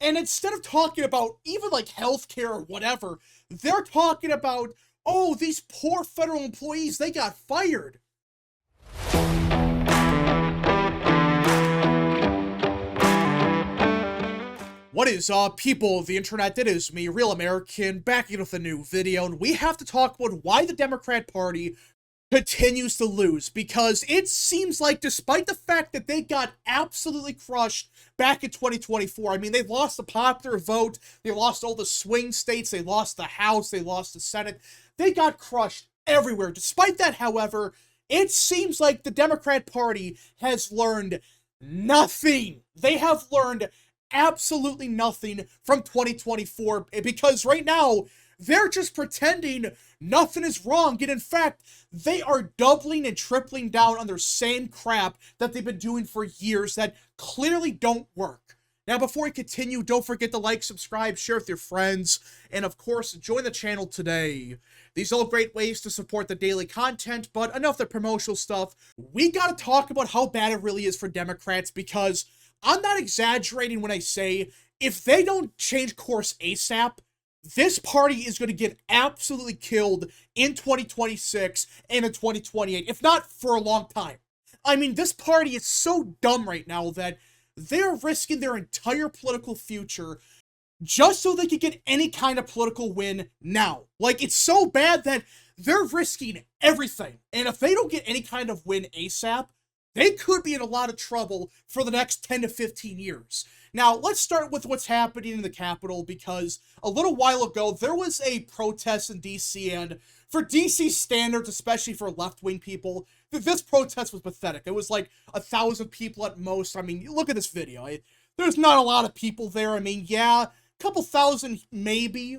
And instead of talking about even like healthcare or whatever, they're talking about, oh, these poor federal employees, they got fired. What is up, people of the internet? It is me, Real American, back in with a new video, and we have to talk about why the Democrat Party continues to lose, because it seems like despite the fact that they got absolutely crushed back in 2024, I mean, they lost the popular vote, they lost all the swing states, they lost the House, they lost the Senate, they got crushed everywhere. Despite that, however, it seems like the Democrat Party has learned nothing. They have learned absolutely nothing from 2024, because right now they're just pretending nothing is wrong, and in fact they are doubling and tripling down on their same crap that they've been doing for years that clearly don't work. Now, before we continue, don't forget to like, subscribe, share with your friends, and of course join the channel today. These are all great ways to support the daily content, but enough the promotional stuff. We gotta talk about how bad it really is for Democrats, because I'm not exaggerating when I say, if they don't change course ASAP, this party is going to get absolutely killed in 2026 and in 2028, if not for a long time. I mean, this party is so dumb right now that they're risking their entire political future just so they can get any kind of political win now. Like, it's so bad that they're risking everything. And if they don't get any kind of win ASAP, they could be in a lot of trouble for the next 10 to 15 years. Now, let's start with what's happening in the Capitol, because a little while ago, there was a protest in D.C., and for D.C. standards, especially for left-wing people, this protest was pathetic. It was like 1,000 people at most. I mean, look at this video. There's not a lot of people there. I mean, yeah, a couple thousand maybe,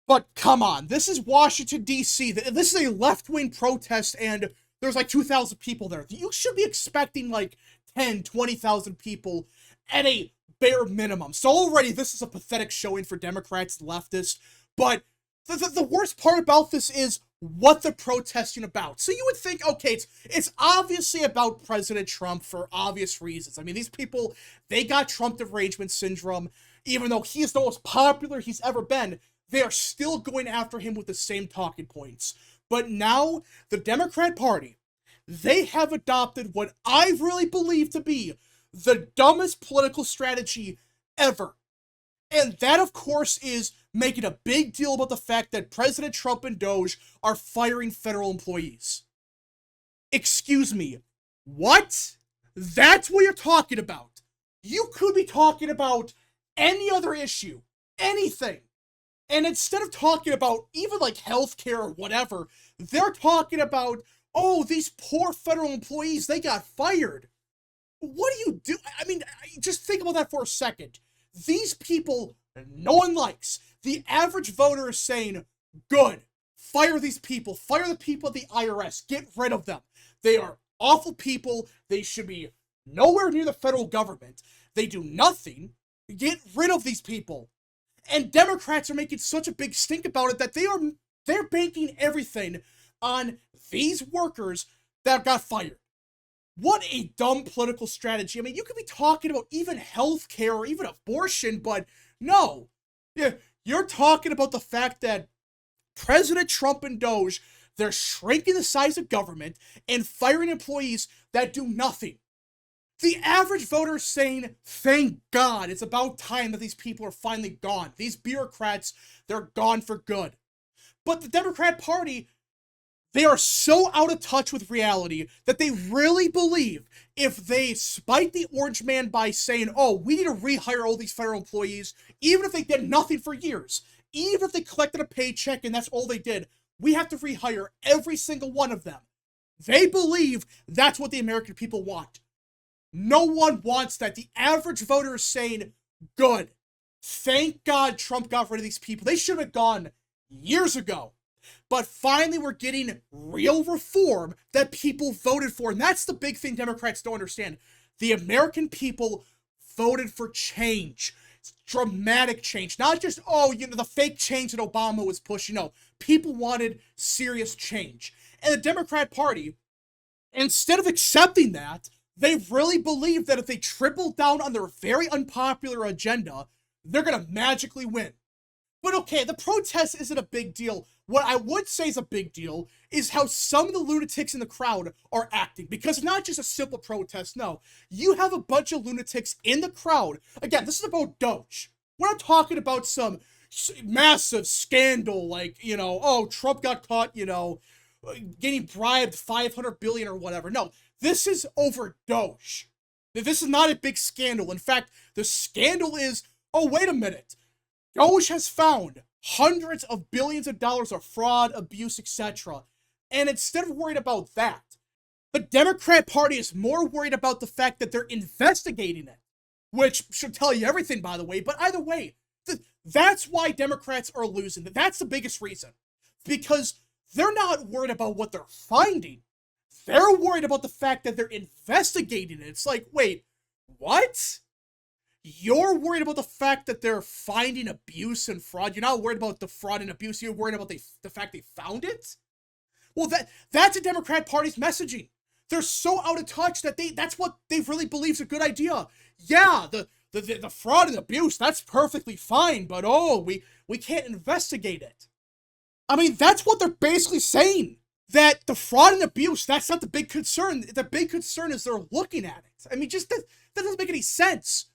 but come on. This is Washington, D.C. This is a left-wing protest, and there's like 2,000 people there. You should be expecting like 10, 20,000 people at a bare minimum. So already this is a pathetic showing for Democrats and leftists. But the worst part about this is what they're protesting about. So you would think, okay, it's obviously about President Trump for obvious reasons. I mean, these people, they got Trump derangement syndrome. Even though he is the most popular he's ever been, they are still going after him with the same talking points. But now, the Democrat Party, they have adopted what I really believe to be the dumbest political strategy ever. And that, of course, is making a big deal about the fact that President Trump and Doge are firing federal employees. Excuse me, what? That's what you're talking about. You could be talking about any other issue, anything. And instead of talking about even like healthcare or whatever, they're talking about, oh, these poor federal employees, they got fired. What do you do? I mean, just think about that for a second. These people, no one likes. The average voter is saying, good, fire these people, fire the people at the IRS, get rid of them. They are awful people. They should be nowhere near the federal government. They do nothing. Get rid of these people. And Democrats are making such a big stink about it that they're banking everything on these workers that got fired. What a dumb political strategy. I mean, you could be talking about even healthcare or even abortion, but no. You're talking about the fact that President Trump and Doge, they're shrinking the size of government and firing employees that do nothing. The average voter is saying, thank God, it's about time that these people are finally gone. These bureaucrats, they're gone for good. But the Democrat Party, they are so out of touch with reality that they really believe if they spite the orange man by saying, oh, we need to rehire all these federal employees, even if they did nothing for years, even if they collected a paycheck and that's all they did, we have to rehire every single one of them. They believe that's what the American people want. No one wants that. The average voter is saying, good. Thank God Trump got rid of these people. They should have gone years ago. But finally, we're getting real reform that people voted for. And that's the big thing Democrats don't understand. The American people voted for change. Dramatic change. Not just, oh, the fake change that Obama was pushing. No, people wanted serious change. And the Democrat Party, instead of accepting that, they really believe that if they triple down on their very unpopular agenda, they're gonna magically win. But okay, the protest isn't a big deal. What I would say is a big deal is how some of the lunatics in the crowd are acting. Because it's not just a simple protest, no. You have a bunch of lunatics in the crowd. Again, this is about Doge. We're not talking about some massive scandal like, you know, oh, Trump got caught, you know, getting bribed 500 billion or whatever. No, this is over Doge. This is not a big scandal. In fact, the scandal is, oh, wait a minute. Doge has found hundreds of billions of dollars of fraud, abuse, etc. And instead of worried about that, the Democrat Party is more worried about the fact that they're investigating it, which should tell you everything, by the way. But either way, that's why Democrats are losing. That's the biggest reason. Because they're not worried about what they're finding. They're worried about the fact that they're investigating it. It's like, wait, what? You're worried about the fact that they're finding abuse and fraud. You're not worried about the fraud and abuse. You're worried about the fact they found it? Well, that's a Democrat Party's messaging. They're so out of touch that that's what they really believe is a good idea. Yeah, the fraud and abuse, that's perfectly fine, but oh, we can't investigate it. I mean, that's what they're basically saying. That the fraud and abuse, that's not the big concern. The big concern is they're looking at it. I mean, just that doesn't make any sense.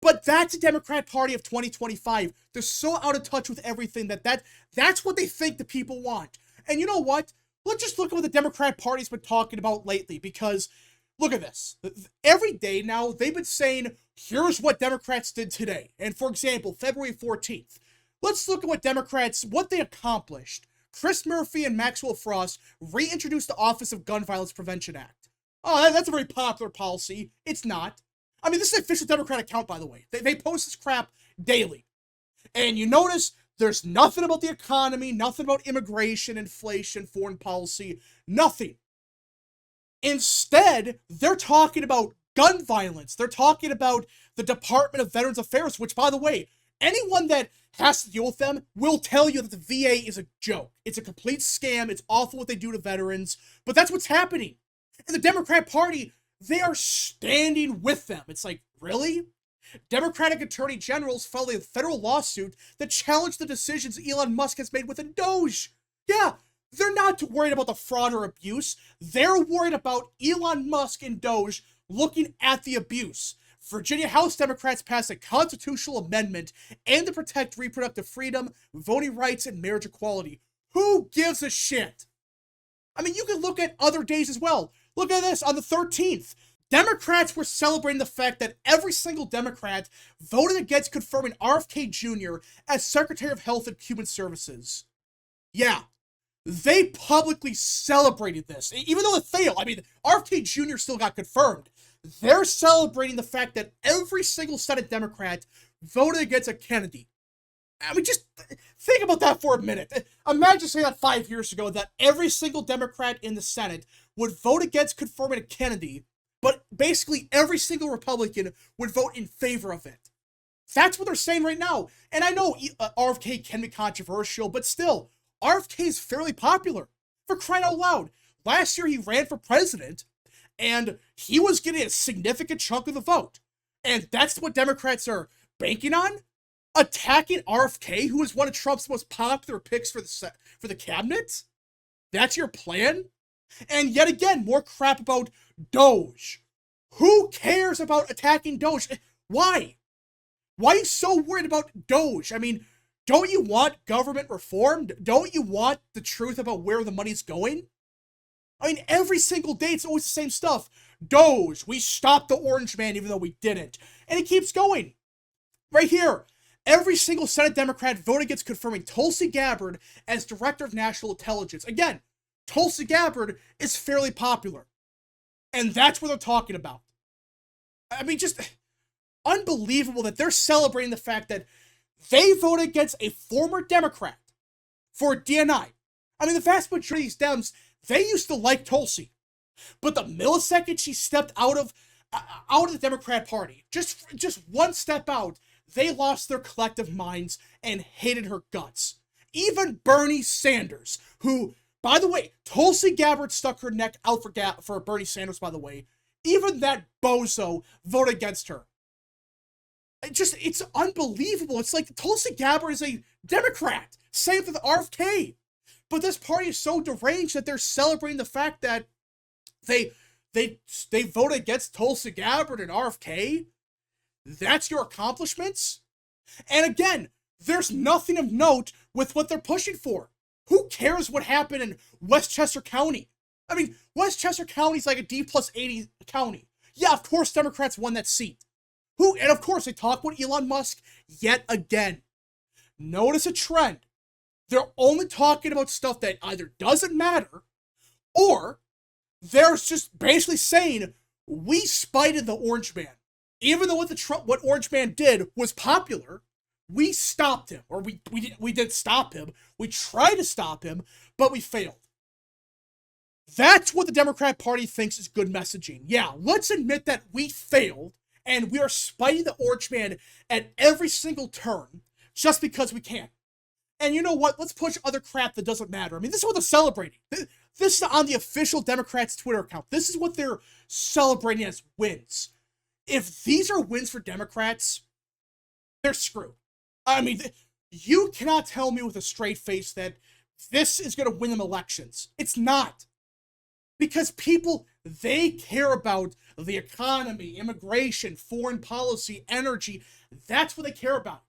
But that's a Democrat Party of 2025. They're so out of touch with everything that's what they think the people want. And you know what? Let's just look at what the Democrat Party's been talking about lately, because look at this. Every day now, they've been saying, here's what Democrats did today. And for example, February 14th. Let's look at what they accomplished. Chris Murphy and Maxwell Frost reintroduced the Office of Gun Violence Prevention Act. Oh, that's a very popular policy. It's not. I mean, this is an official Democrat account, by the way. They post this crap daily. And you notice there's nothing about the economy, nothing about immigration, inflation, foreign policy, nothing. Instead, they're talking about gun violence. They're talking about the Department of Veterans Affairs, which, by the way, anyone that has to deal with them will tell you that the VA is a joke. It's a complete scam. It's awful what they do to veterans. But that's what's happening. And the Democrat Party, they are standing with them. It's like, really? Democratic attorney generals filed a federal lawsuit that challenged the decisions Elon Musk has made within Doge. Yeah, they're not worried about the fraud or abuse. They're worried about Elon Musk and Doge looking at the abuse. Virginia House Democrats passed a constitutional amendment aimed to protect reproductive freedom, voting rights, and marriage equality. Who gives a shit? I mean, you can look at other days as well. Look at this, on the 13th, Democrats were celebrating the fact that every single Democrat voted against confirming RFK Jr. as Secretary of Health and Human Services. Yeah, they publicly celebrated this, even though it failed. I mean, RFK Jr. still got confirmed. They're celebrating the fact that every single Senate Democrat voted against a Kennedy. I mean, just think about that for a minute. Imagine saying that 5 years ago, that every single Democrat in the Senate would vote against confirming a Kennedy, but basically every single Republican would vote in favor of it. That's what they're saying right now. And I know RFK can be controversial, but still, RFK is fairly popular. For crying out loud. Last year he ran for president, and he was getting a significant chunk of the vote. And that's what Democrats are banking on? Attacking RFK, who is one of Trump's most popular picks for the cabinet? That's your plan? And yet again, more crap about Doge. Who cares about attacking Doge? Why? Why are you so worried about Doge? I mean, don't you want government reform? Don't you want the truth about where the money's going? I mean, every single day it's always the same stuff. Doge, we stopped the Orange Man even though we didn't. And it keeps going. Right here. Every single Senate Democrat voted against confirming Tulsi Gabbard as Director of National Intelligence. Again, Tulsi Gabbard is fairly popular. And that's what they're talking about. I mean, just unbelievable that they're celebrating the fact that they voted against a former Democrat for DNI. I mean, the vast majority of these Dems, they used to like Tulsi. But the millisecond she stepped out of the Democrat Party, just one step out, they lost their collective minds and hated her guts. Even Bernie Sanders, who, by the way, Tulsi Gabbard stuck her neck out for Bernie Sanders, by the way. Even that bozo voted against her. It's unbelievable. It's like Tulsi Gabbard is a Democrat. Same with RFK. But this party is so deranged that they're celebrating the fact that they voted against Tulsi Gabbard and RFK. That's your accomplishments? And again, there's nothing of note with what they're pushing for. Who cares what happened in Westchester County? I mean, Westchester County is like a D+80 county. Yeah, of course Democrats won that seat. And of course they talk about Elon Musk yet again. Notice a trend. They're only talking about stuff that either doesn't matter, or they're just basically saying, we spited the Orange Man. Even though what Orange Man did was popular, we stopped him. Or we didn't stop him. We tried to stop him, but we failed. That's what the Democrat Party thinks is good messaging. Yeah, let's admit that we failed, and we are spiting the Orange Man at every single turn, just because we can. And you know what? Let's push other crap that doesn't matter. I mean, this is what they're celebrating. This is on the official Democrats' Twitter account. This is what they're celebrating as wins. If these are wins for Democrats, they're screwed. I mean, you cannot tell me with a straight face that this is going to win them elections. It's not. Because people, they care about the economy, immigration, foreign policy, energy. That's what they care about.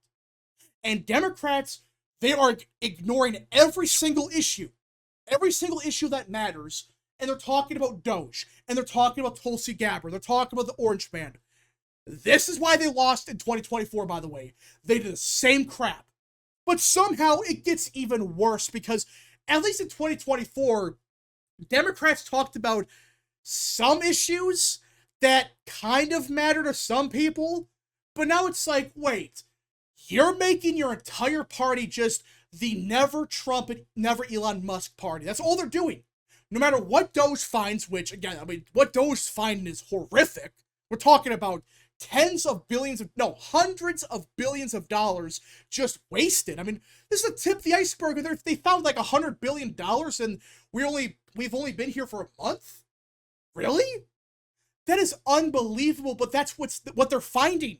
And Democrats, they are ignoring every single issue that matters, and they're talking about Doge, and they're talking about Tulsi Gabbard, they're talking about the Orange Man. This is why they lost in 2024, by the way. They did the same crap. But somehow it gets even worse because, at least in 2024, Democrats talked about some issues that kind of matter to some people, but now it's like, wait, you're making your entire party just the never Trump and never Elon Musk party. That's all they're doing. No matter what Doge finds, which, again, I mean, what Doge finding is horrific. We're talking about hundreds of billions of dollars just wasted. I mean, this is the tip of the iceberg. They found like $100 billion and we've only been here for a month? Really? That is unbelievable, but that's what they're finding.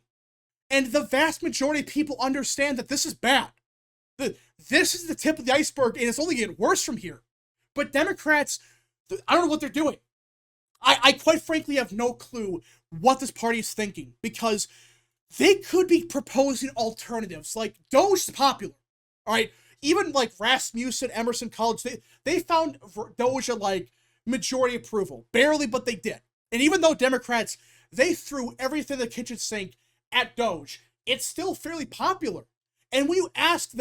And the vast majority of people understand that this is bad. This is the tip of the iceberg, and it's only getting worse from here. But Democrats, I don't know what they're doing. I quite frankly have no clue what this party is thinking, because they could be proposing alternatives. Like, Doge is popular, all right? Even like Rasmussen, Emerson College, they found Doge at like majority approval. Barely, but they did. And even though Democrats, they threw everything in the kitchen sink at Doge, it's still fairly popular. And when you ask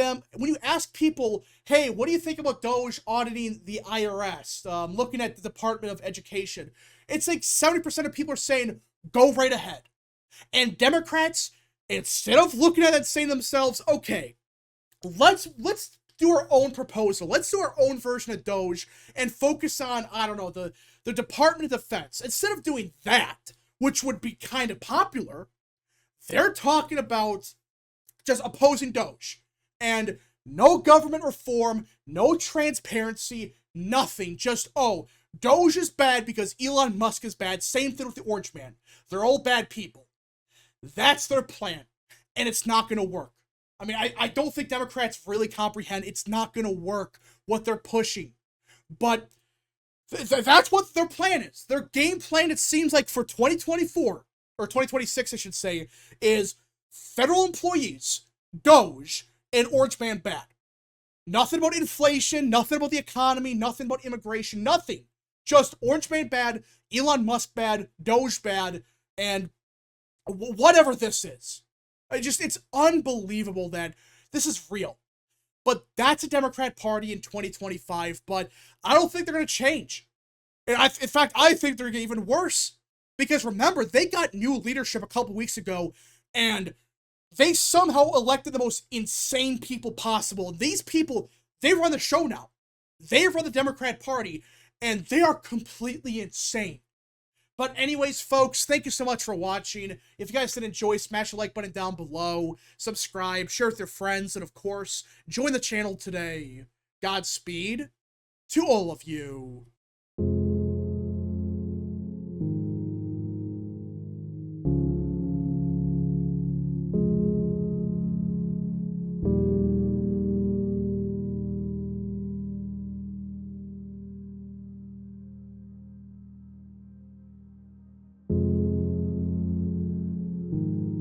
people, hey, what do you think about Doge auditing the IRS, looking at the Department of Education, it's like 70% of people are saying, go right ahead. And Democrats, instead of looking at it and saying to themselves, okay, let's do our own proposal. Let's do our own version of Doge and focus on, I don't know, the Department of Defense. Instead of doing that, which would be kind of popular, they're talking about just opposing Doge. And no government reform, no transparency, nothing. Just, oh, Doge is bad because Elon Musk is bad. Same thing with the Orange Man. They're all bad people. That's their plan. And it's not going to work. I mean, I don't think Democrats really comprehend it's not going to work what they're pushing. But that's what their plan is. Their game plan, it seems like, for 2024, or 2026, I should say, is federal employees, Doge, and Orange Man bad. Nothing about inflation, nothing about the economy, nothing about immigration, nothing. Just Orange Man bad, Elon Musk bad, Doge bad, and whatever this is. It's unbelievable that this is real. But that's a Democrat Party in 2025, but I don't think they're going to change. And in fact, I think they're going to get even worse. Because remember, they got new leadership a couple weeks ago, and they somehow elected the most insane people possible. And these people, they run the show now. They run the Democrat Party, and they are completely insane. But anyways, folks, thank you so much for watching. If you guys did enjoy, smash the like button down below, subscribe, share with your friends, and of course, join the channel today. Godspeed to all of you.